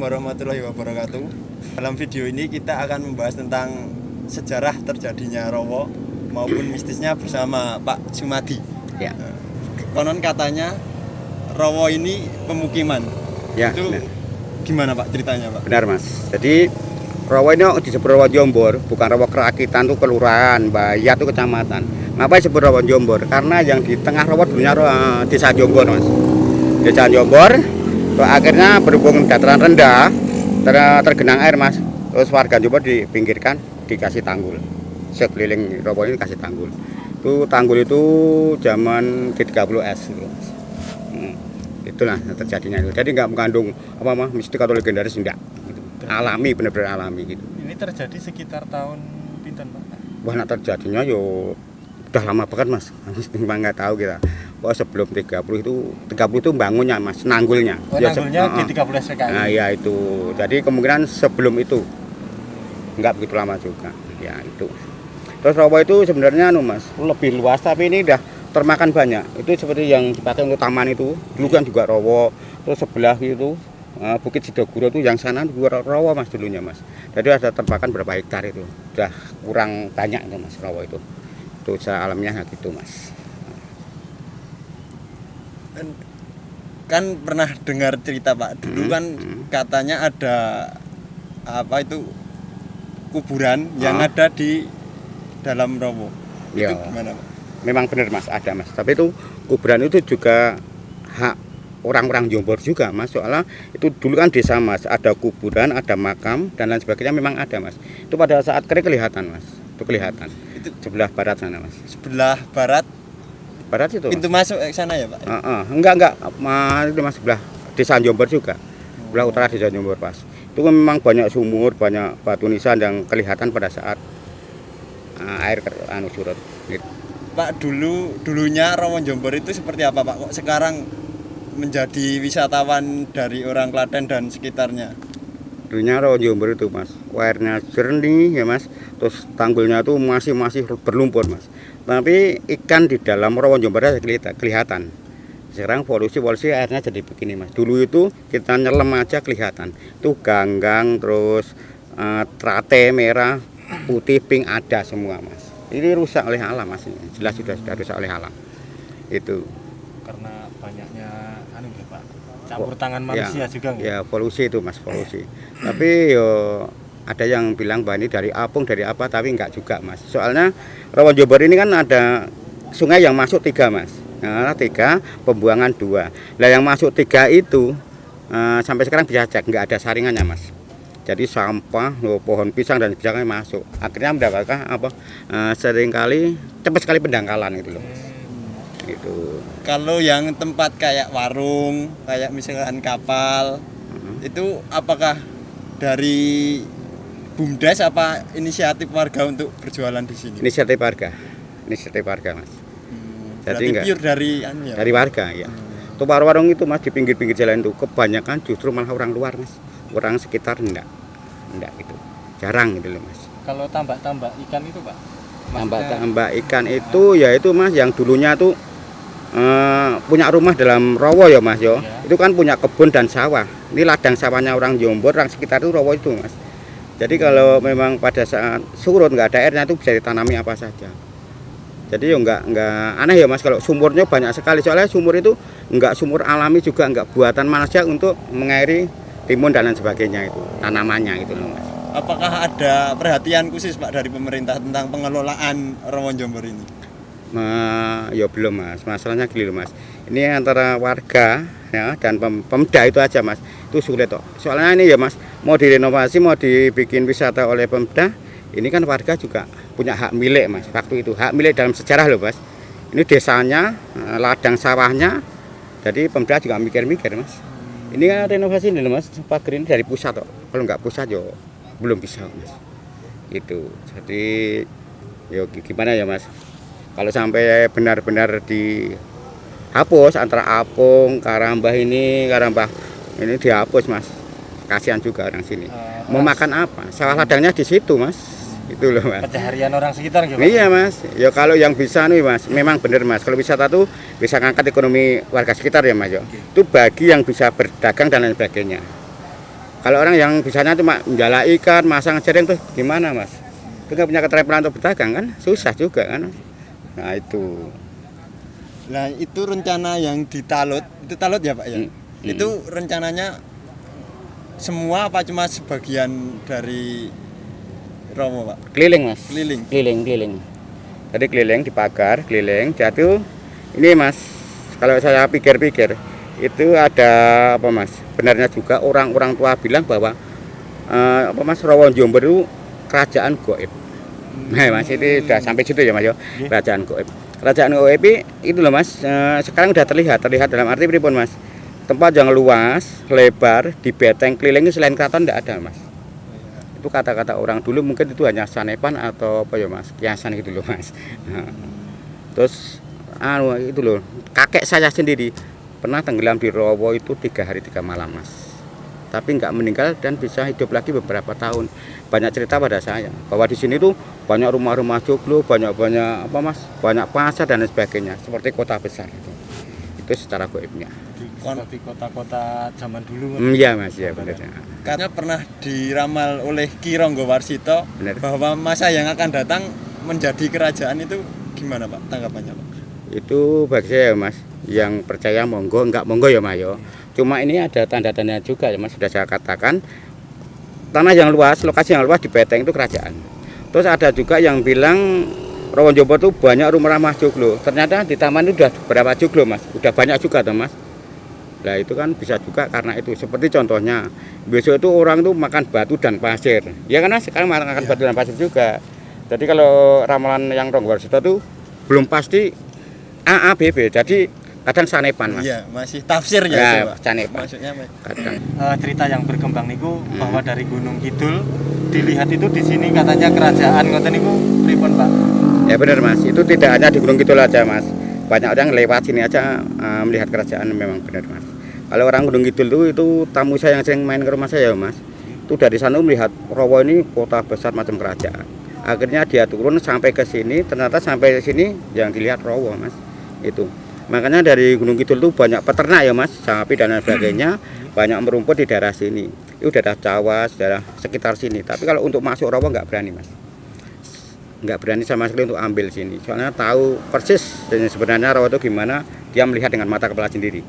warahmatullahi wabarakatuh. Dalam video ini kita akan membahas tentang sejarah terjadinya Rowo maupun mistisnya bersama Pak Sumadi. Ya. Konon katanya Rowo ini pemukiman. Ya. Itu Benar. gimana Pak ceritanya Pak? Benar Mas. Jadi Rowo ini disebut Rowo Jombor, bukan Rowo Kerakitan tuh kelurahan, Bayat tuh kecamatan. Ngapa disebut Rowo Jombor? Karena yang di tengah Rowo dulunya desa Jombor Mas. Desa Jombor, akhirnya berhubung dataran rendah, tergenang air Mas. Terus warga Jombor dipinggirkan, dikasih tanggul. Sekeliling Rowo ini dikasih tanggul. Itu tanggul itu zaman G30S gitu, Mas. Itulah terjadinya itu. Jadi nggak mengandung apa mistik atau legendaris, enggak. Gitu. Alami, benar-benar alami gitu. Ini terjadi sekitar tahun pinten Pak? Wah, nak terjadinya yo udah lama banget Mas. Memang nggak tahu kita. Oh, sebelum 30 itu bangunnya Mas, nanggulnya. Oh, ya, nanggulnya G30 sekali. Nah, ya itu. Jadi kemungkinan sebelum itu nggak begitu lama juga. Ya itu. Terus Rowo itu sebenarnya Mas, lebih luas tapi ini udah termakan banyak. Itu seperti yang dipakai untuk taman itu. Dulu kan juga Rowo. Terus sebelah itu Bukit Sidoguro itu yang sana juga Rowo Mas dulunya Mas. Jadi ada termakan berapa hektar itu. Udah kurang banyak itu Mas Rowo itu. Itu secara alamnya gitu Mas. Kan pernah dengar cerita Pak, dulu kan katanya ada apa itu kuburan yang ada di dalam Rowo. Ya. Itu gimana Pak? Memang benar Mas, ada Mas. Tapi itu kuburan itu juga hak orang-orang Jombor juga Mas. Soalnya itu dulu kan desa Mas, ada kuburan, ada makam dan lain sebagainya memang ada Mas. Itu pada saat kering kelihatan Mas. Itu kelihatan. Itu sebelah barat sana Mas. Sebelah barat. Barat itu Pintu Mas. masuk ke sana ya Pak? Enggak. Itu Mas sebelah desa Jombor juga. Sebelah utara desa Jombor Pas. Itu memang banyak sumur, banyak batu nisan yang kelihatan pada saat air surut. Gitu. Pak, dulunya Rowo Jombor itu seperti apa Pak? Kok sekarang menjadi wisatawan dari orang Klaten dan sekitarnya? Dulunya Rowo Jombor itu Mas, airnya jernih ya Mas. Terus tanggulnya itu masih berlumpur Mas. Tapi ikan di dalam Rowo Jombor aja kelihatan. Sekarang polusi airnya jadi begini Mas. Dulu itu kita nyelam aja kelihatan. Itu ganggang terus trate merah, putih, pink ada semua Mas. Ini rusak oleh alam Mas. Jelas sudah rusak oleh alam. Itu. Karena banyaknya Pak, campur tangan manusia juga enggak? Ya, polusi itu Mas, polusi. Tapi yo ada yang bilang bahwa ini dari apung, dari apa, tapi enggak juga Mas. Soalnya Rowo Jombor ini kan ada sungai yang masuk 3 Mas. Nah, 3, pembuangan 2. Nah, yang masuk 3 itu sampai sekarang bisa cek, enggak ada saringannya Mas. Jadi sampah, pohon pisang dan sebagainya masuk. Akhirnya mendapatkan seringkali cepat sekali pendangkalan gitu loh. Gitu. Kalau yang tempat kayak warung, kayak misalkan kapal, itu apakah dari BUMDes apa inisiatif warga untuk berjualan di sini? Inisiatif warga Mas. Jadi enggak pure dari ya? Dari warga ya. Tuh warung itu Mas di pinggir-pinggir jalan itu kebanyakan justru malah orang luar Mas. Orang sekitar enggak gitu. Jarang gitu loh Mas. Kalau tambak-tambak ikan itu Pak? Tambak ikan itu ya itu Mas yang dulunya tuh punya rumah dalam Rowo ya Mas yo. Ya. Itu kan punya kebun dan sawah. Ini ladang sawahnya orang Jombor, orang sekitar itu Rowo itu Mas. Jadi kalau memang pada saat surut nggak ada airnya itu bisa ditanami apa saja. Jadi ya nggak aneh ya Mas kalau sumurnya banyak sekali. Soalnya sumur itu nggak sumur alami juga, nggak buatan manusia untuk mengairi timun dan lain sebagainya itu tanamannya itu loh Mas. Apakah ada perhatian khusus Pak dari pemerintah tentang pengelolaan Rowo Jombor ini? Ya belum Mas, masalahnya gini loh Mas. Ini antara warga ya dan Pemda itu aja Mas. Itu sulit kok. Soalnya ini ya Mas, mau direnovasi, mau dibikin wisata oleh Pemda, ini kan warga juga punya hak milik Mas. Waktu itu hak milik dalam sejarah loh Mas. Ini desanya, ladang sawahnya. Jadi Pemda juga mikir-mikir Mas. Ini kan renovasi ini loh Mas, pagar ini dari pusat kok. Kalau nggak pusat yo belum bisa Mas. Itu. Jadi yo gimana ya Mas? Kalau sampai benar-benar dihapus antara apung, karambah ini dihapus Mas. Kasihan juga orang sini. Mau makan apa? Sawah ladangnya di situ Mas. Itu loh Mas. Pencaharian orang sekitar gimana? Iya Mas. Ya kalau yang bisa nih Mas, memang benar Mas. Kalau wisata tuh bisa ngangkat ekonomi warga sekitar ya Mas. Itu bagi yang bisa berdagang dan lain sebagainya. Kalau orang yang bisanya cuma menjala ikan, masang jaring tuh gimana mas? Itu nggak punya keterampilan untuk berdagang kan? Susah juga kan? Nah itu. Nah itu rencana yang di Talut, itu Talut ya Pak ya? Itu rencananya semua apa cuma sebagian dari Romo Pak? Keliling mas. Keliling. Keliling. Jadi keliling dipagar, keliling jatuh. Ini mas, kalau saya pikir-pikir itu ada apa mas? Benarnya juga orang-orang tua bilang bahwa apa mas Rawon Jombor itu kerajaan goib. Nah mas itu sudah sampai situ ya mas ya, kerajaan goib. Kerajaan goib itu loh mas, sekarang sudah terlihat dalam arti pripun mas? Tempat yang luas, lebar, di beteng keliling selain keraton tidak ada mas. Itu kata-kata orang dulu mungkin itu hanya sanepan atau apa ya mas, kiasan gitu loh mas. Nah, terus itu loh, kakek saya sendiri pernah tenggelam di Rowo itu 3 hari 3 malam mas, tapi nggak meninggal dan bisa hidup lagi beberapa tahun. Banyak cerita pada saya bahwa di sini tuh banyak rumah-rumah joglo, banyak apa mas, banyak pasar dan sebagainya, seperti kota besar itu secara goibnya. Di kota-kota zaman dulu. Iya mas, ya benar. Karena pernah diramal oleh Ki Ronggo Warsito bahwa masa yang akan datang menjadi kerajaan itu gimana Pak tanggapannya Pak? Itu bagi saya mas, yang percaya monggo, enggak monggo ya mas yo. Cuma ini ada tanda-tanda juga ya mas, sudah saya katakan tanah yang luas, lokasi yang luas di beteng itu kerajaan. Terus ada juga yang bilang Rawon Jombor itu banyak rumah-rumah joglo. Ternyata di taman itu sudah berapa joglo mas, udah banyak juga tuh mas. Nah itu kan bisa juga karena itu, seperti contohnya besok itu orang itu makan batu dan pasir ya karena sekarang makan batu dan pasir juga. Jadi kalau ramalan yang Ronggo Warsito itu belum pasti A, B, B, jadi kadang sanepan mas. Iya masih tafsir Ya, Pak? sanepan Maksudnya kadang. Cerita yang berkembang niku bahwa dari Gunung Kidul dilihat itu di sini katanya kerajaan ngoten niku pripun Pak? Ya benar mas, itu tidak hanya di Gunung Kidul aja mas, banyak orang lewat sini aja melihat kerajaan, memang benar mas. Kalau orang Gunung Kidul itu tamu saya yang sering main ke rumah saya mas, itu dari sana melihat Rowo ini kota besar macam kerajaan. Akhirnya dia turun sampai ke sini, ternyata sampai ke sini yang dilihat Rowo mas. Itu makanya dari Gunung Kidul itu banyak peternak ya mas, sapi dan sebagainya, banyak merumput di daerah sini. Itu daerah Jawa, daerah sekitar sini. Tapi kalau untuk masuk Rowo nggak berani mas, nggak berani sama sekali untuk ambil sini. Soalnya tahu persis dan sebenarnya Rowo itu gimana, dia melihat dengan mata kepala sendiri.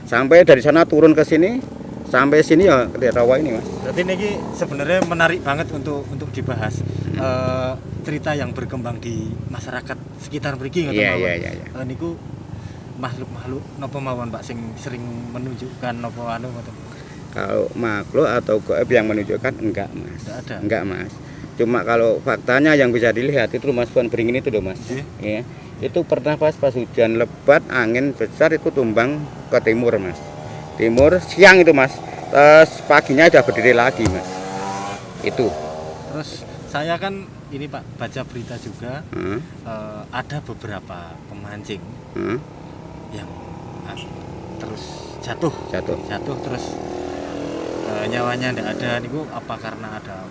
Sampai dari sana turun ke sini, sampai sini ya ke Rowo ini mas. Berarti ini sebenarnya menarik banget untuk dibahas. Cerita yang berkembang di masyarakat sekitar mriki ngoten mawon. Iya. Niku makhluk-makhluk napa mawon Pak sing sering menunjukkan napa anu ngoten. Kalau makhluk atau gaib yang menunjukkan enggak mas. Enggak ada. Enggak mas. Cuma kalau faktanya yang bisa dilihat itu rumah Puan Beringin itu loh mas. Ya. Itu pernah pas hujan lebat, angin besar itu tumbang ke timur mas. Timur siang itu mas. Terus paginya udah berdiri lagi mas. Itu. Terus saya kan ini Pak baca berita juga ada beberapa pemancing yang terus jatuh terus nyawanya tidak ada. Niku apa karena ada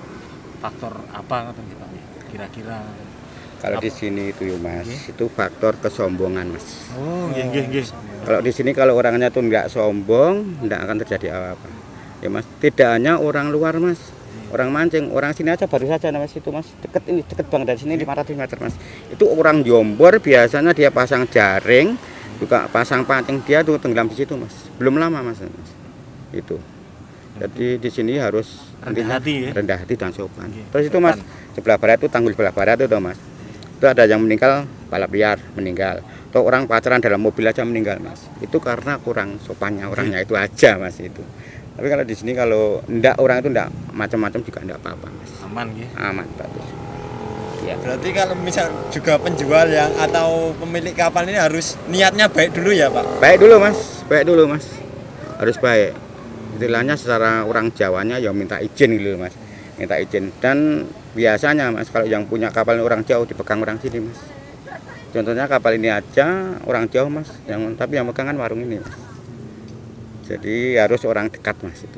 faktor apa ngoten Pak kira-kira? Kalau di sini itu ya mas, itu faktor kesombongan mas. Oh nggih. Kalau di sini kalau orangnya tuh nggak sombong, nggak akan terjadi apa-apa. Ya mas, tidak hanya orang luar mas, orang mancing, orang sini aja baru saja mas itu mas, deket banget dari sini 500 meter mas. Itu orang Jombor biasanya dia pasang jaring, juga pasang pancing, dia tuh tenggelam di situ mas. Belum lama mas. Itu. Jadi di sini harus rendah hati dan sopan. Terus itu mas, sebelah barat itu Tanggul sebelah barat itu mas. Itu ada yang meninggal balap liar, meninggal. Atau orang pacaran dalam mobil aja meninggal mas. Itu karena kurang sopannya orangnya itu aja mas itu. Tapi kalau di sini kalau ndak orang itu ndak macam-macam juga ndak apa-apa mas. Aman nggih. Aman bagus. Ya. Berarti kalau misal juga penjual yang atau pemilik kapal ini harus niatnya baik dulu ya Pak? Baik dulu mas. Harus baik. Istilahnya secara orang Jawanya ya minta izin gitu mas. Minta izin. Dan biasanya mas kalau yang punya kapal orang jauh dipegang orang sini mas. Contohnya kapal ini aja orang jauh mas, tapi yang megang kan warung ini mas. Jadi harus orang dekat mas itu.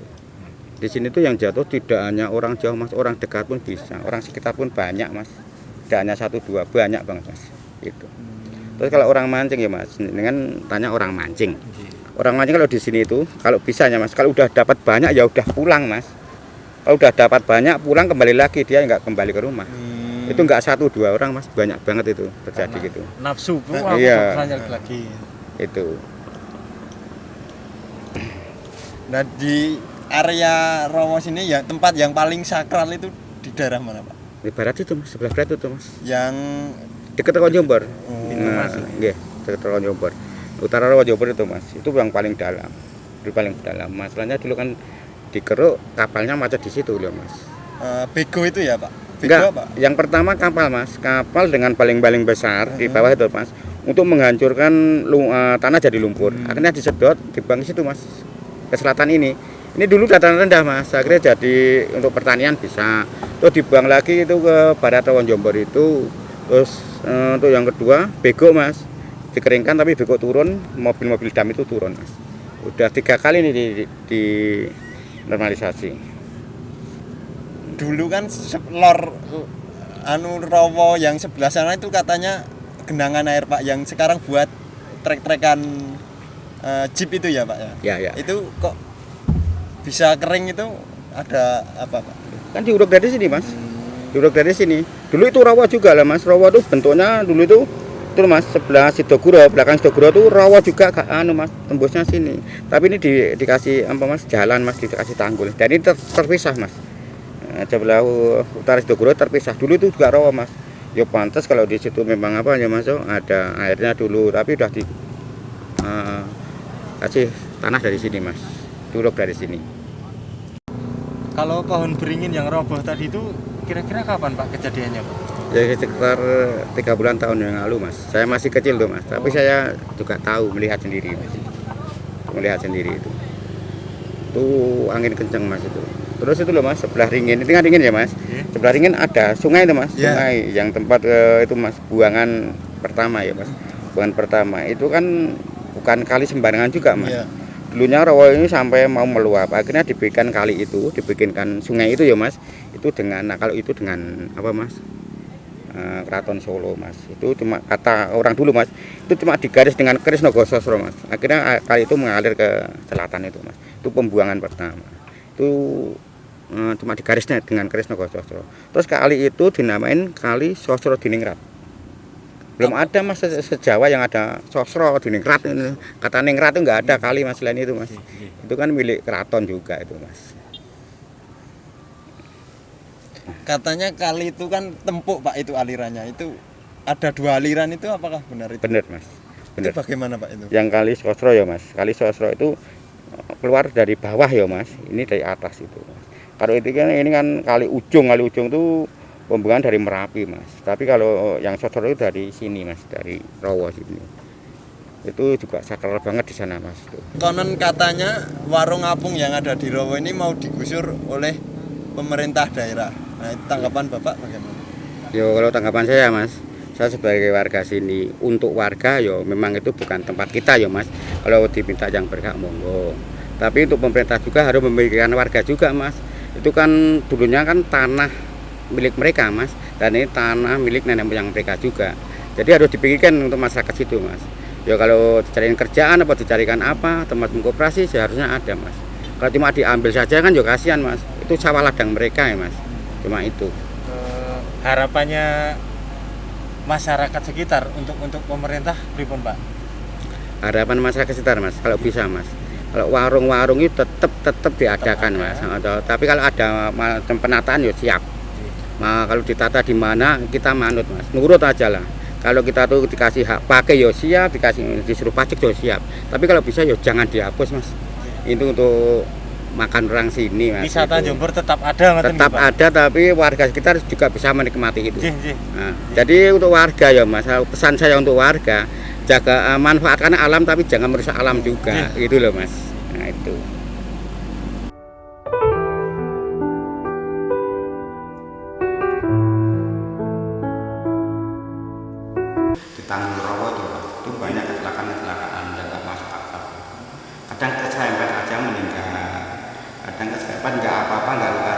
Di sini tuh yang jatuh tidak hanya orang jauh mas, orang dekat pun bisa, orang sekitar pun banyak mas. Tidak hanya 1 2, banyak banget mas. Itu. Terus kalau orang mancing ya mas, dengan tanya orang mancing. Orang mancing kalau di sini itu, kalau bisanya mas, kalau udah dapat banyak ya udah pulang mas. Kalau udah dapat banyak pulang kembali lagi, dia nggak kembali ke rumah. Itu nggak 1-2 orang mas, banyak banget itu terjadi. Karena gitu nafsu bu, iya lagi itu. Nah di area Rowo sini ya tempat yang paling sakral itu di daerah mana Pak? Di barat itu mas, sebelah barat itu mas, Yang dekat Rawa Jombor. Mas. Nggih, dekat Rawa Jombor. Utara Rawa Jombor itu mas, itu yang paling dalam. Itu paling dalam. Masalahnya dulu kan di Keruk kapalnya macet di situ loh mas. Bego itu ya Pak? Bego Enggak, apa? yang pertama kapal mas, kapal dengan baling-baling besar di bawah itu mas, untuk menghancurkan tanah jadi lumpur. Akhirnya disedot, dibuang ke situ mas, ke selatan ini. Ini dulu dataran rendah mas, akhirnya jadi untuk pertanian bisa. Terus dibuang lagi itu ke barat Rawa Jombor itu. Terus untuk yang kedua bego mas, dikeringkan tapi bego turun, mobil-mobil dam itu turun mas. Udah 3 kali ini di normalisasi. Dulu kan lor Rowo yang sebelah sana itu katanya genangan air Pak, yang sekarang buat trek-trekan jeep itu ya Pak ya? Ya. Itu kok bisa kering itu ada apa Pak? Kan diuruk dari sini mas, diuruk dari sini. Dulu itu rawa juga lah mas, rawa itu bentuknya dulu itu mas, sebelah Sidoguro, belakang Sidoguro itu rawa juga mas, tembusnya sini. Tapi ini dikasih apa mas, jalan mas, dikasih tanggul. Dan ini terpisah mas. Sebelah utara Sidoguro terpisah. Dulu itu juga rawa mas. Ya pantas kalau di situ memang apa ya mas, ada airnya dulu, tapi udah di kasih tanah dari sini mas, diuruk dari sini. Kalau pohon beringin yang roboh tadi itu kira-kira kapan Pak kejadiannya Pak? Ya sekitar 3 bulan tahun yang lalu mas. Saya masih kecil tuh mas, tapi saya juga tahu, melihat sendiri mas. Melihat sendiri itu angin kenceng mas itu. Terus itu loh mas, sebelah Ringin, ini kan Ringin ya mas. Sebelah Ringin ada sungai itu mas, sungai yang tempat itu mas, buangan pertama ya mas. Buangan pertama itu kan bukan kali sembarangan juga mas. Dulunya Rowo ini sampai mau meluap, akhirnya dibikinkan kali itu, dibikinkan sungai itu ya mas. Itu dengan, nah kalau itu dengan apa mas, Keraton Solo mas. Itu cuma kata orang dulu mas, itu cuma digaris dengan keris Nogososro mas. Akhirnya kali itu mengalir ke selatan itu mas. Itu pembuangan pertama. Itu cuma digarisnya dengan keris Nogososro. Terus kali itu dinamain kali Sosro Diningrat. Belum ada mas sejawa yang ada Sosro Diningrat. Kata Ningrat itu nggak ada kali mas selain itu mas. Itu kan milik keraton juga itu mas. Katanya kali itu kan tempuk Pak, itu alirannya. Itu ada 2 aliran, itu apakah benar itu? Benar mas. Benar. Itu bagaimana Pak itu? Yang kali Sosro ya mas. Kali Sosro itu keluar dari bawah ya mas. Ini dari atas itu mas. Kalau itu kan ini kan kali ujung itu pembuangan dari Merapi mas. Tapi kalau yang Sosro itu dari sini mas, dari Rowo sini. Itu juga sakral banget di sana mas. Konon katanya warung apung yang ada di Rowo ini mau digusur oleh pemerintah daerah. Nah, tanggapan Bapak bagaimana? Yo kalau tanggapan saya mas, saya sebagai warga sini, untuk warga yo memang itu bukan tempat kita yo mas. Kalau diminta yang berhak monggo. Tapi untuk pemerintah juga harus memikirkan warga juga mas. Itu kan dulunya kan tanah milik mereka mas, dan ini tanah milik nenek moyang mereka juga. Jadi harus dipikirkan untuk masyarakat situ mas. Ya kalau dicariin kerjaan apa dicarikan apa, tempat koperasi seharusnya ada mas. Kalau cuma diambil saja kan juga kasihan mas. Itu sawah ladang mereka ya mas. Cuma itu. Harapannya masyarakat sekitar untuk pemerintah pripun Pak? Harapan masyarakat sekitar mas, kalau bisa mas. Kalau warung-warung itu tetap diadakan mas. Tapi kalau ada macam penataan ya siap. Nah, kalau ditata di mana kita manut mas, nurut aja lah. Kalau kita tuh dikasih hak pakai ya siap, disuruh pajak ya siap. Tapi kalau bisa ya jangan dihapus mas. Itu untuk makan orang sini mas. Wisata itu. Jombor tetap ada Tetap ada, tapi warga sekitar juga bisa menikmati itu. Jih. Nah, jadi untuk warga ya mas, pesan saya untuk warga, jaga manfaatkan alam tapi jangan merusak alam juga. Gitu loh mas. Nah itu. Di Tangan Rowo itu banyak kecelakaan dan nggak masuk akal. Kadang keserempet aja meninggal, kadang keserempet nggak apa-apa, nggak luka